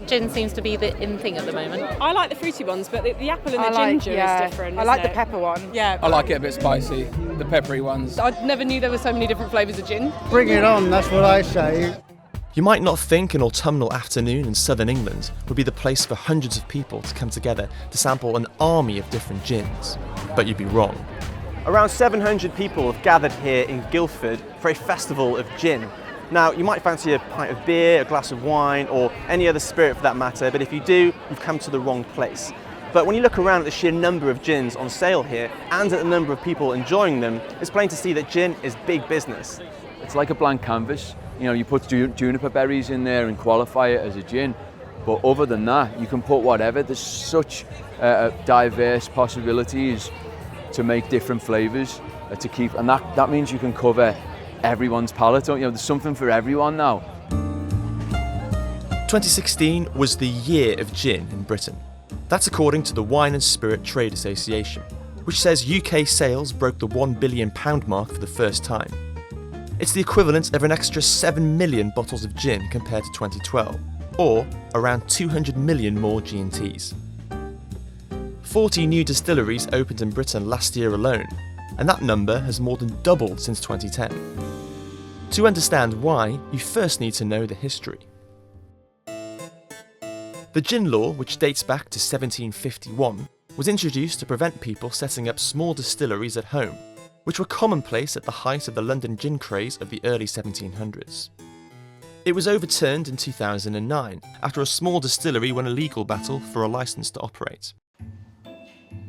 Gin seems to be the in thing at the moment. I like the fruity ones, but the apple and the ginger is different. I like the pepper one. Yeah. I like it a bit spicy, the peppery ones. I never knew there were so many different flavours of gin. Bring it on, that's what I say. You might not think an autumnal afternoon in southern England would be the place for hundreds of people to come together to sample an army of different gins, but you'd be wrong. Around 700 people have gathered here in Guildford for a festival of gin. Now, you might fancy a pint of beer, a glass of wine, or any other spirit for that matter, but if you do, you've come to the wrong place. But when you look around at the sheer number of gins on sale here, and at the number of people enjoying them, it's plain to see that gin is big business. It's like a blank canvas. You know, you put juniper berries in there and qualify it as a gin, but other than that, you can put whatever. There's such diverse possibilities to make different flavours to keep, and that means you can cover everyone's palate. You know, there's something for everyone now. 2016 was the year of gin in Britain. That's according to the Wine and Spirit Trade Association, which says UK sales broke the £1 billion mark for the first time. It's the equivalent of an extra 7 million bottles of gin compared to 2012, or around 200 million more G&Ts. 40 new distilleries opened in Britain last year alone, and that number has more than doubled since 2010. To understand why, you first need to know the history. The gin law, which dates back to 1751, was introduced to prevent people setting up small distilleries at home, which were commonplace at the height of the London gin craze of the early 1700s. It was overturned in 2009 after a small distillery won a legal battle for a licence to operate.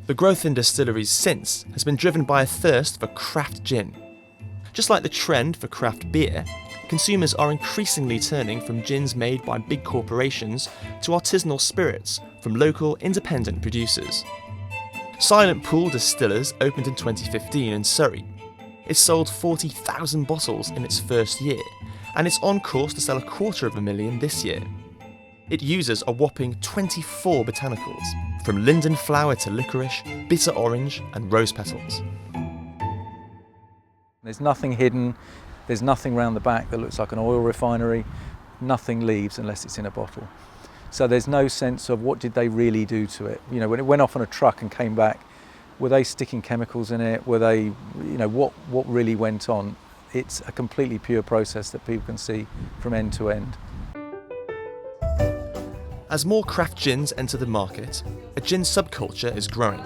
The growth in distilleries since has been driven by a thirst for craft gin. Just like the trend for craft beer, consumers are increasingly turning from gins made by big corporations to artisanal spirits from local independent producers. Silent Pool Distillers opened in 2015 in Surrey. It sold 40,000 bottles in its first year, and it's on course to sell 250,000 this year. It uses a whopping 24 botanicals, from linden flower to licorice, bitter orange and rose petals. There's nothing hidden, there's nothing round the back that looks like an oil refinery, nothing leaves unless it's in a bottle. So there's no sense of what did they really do to it. You know, when it went off on a truck and came back, were they sticking chemicals in it? Were they, you know, what really went on? It's a completely pure process that people can see from end to end. As more craft gins enter the market, a gin subculture is growing.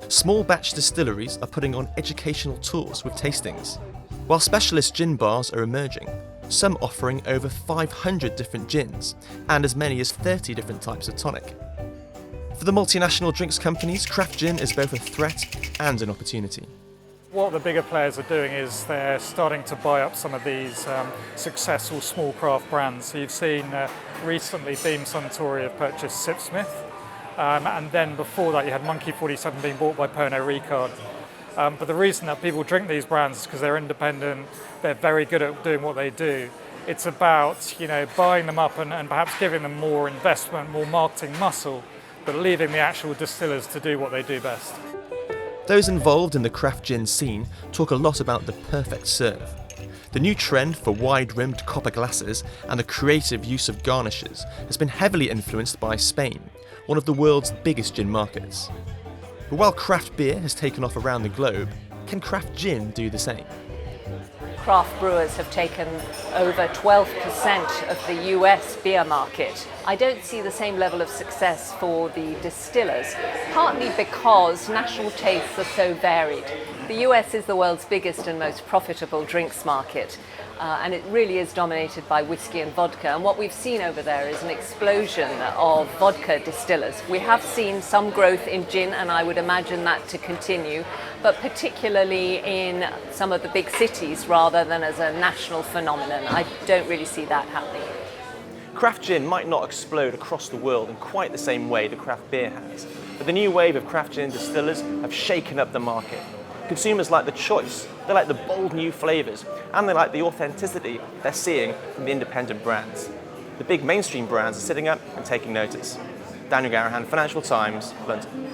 Small batch distilleries are putting on educational tours with tastings, while specialist gin bars are emerging, some offering over 500 different gins and as many as 30 different types of tonic. For the multinational drinks companies, craft gin is both a threat and an opportunity. What the bigger players are doing is they're starting to buy up some of these successful small craft brands. So you've seen recently Beam Suntory have purchased Sipsmith, and then before that you had Monkey 47 being bought by Pernod Ricard. But the reason that people drink these brands is because they're independent, they're very good at doing what they do. It's about, you know, buying them up and perhaps giving them more investment, more marketing muscle, but leaving the actual distillers to do what they do best. Those involved in the craft gin scene talk a lot about the perfect serve. The new trend for wide-rimmed copper glasses and the creative use of garnishes has been heavily influenced by Spain, one of the world's biggest gin markets. But while craft beer has taken off around the globe, can craft gin do the same? Craft brewers have taken over 12% of the US beer market. I don't see the same level of success for the distillers, partly because national tastes are so varied. The US is the world's biggest and most profitable drinks market, and it really is dominated by whiskey and vodka. And what we've seen over there is an explosion of vodka distillers. We have seen some growth in gin, and I would imagine that to continue, but particularly in some of the big cities rather than as a national phenomenon. I don't really see that happening. Craft gin might not explode across the world in quite the same way that craft beer has, but the new wave of craft gin distillers have shaken up the market. Consumers like the choice, they like the bold new flavours, and they like the authenticity they're seeing from the independent brands. The big mainstream brands are sitting up and taking notice. Daniel Garrahan, Financial Times, London.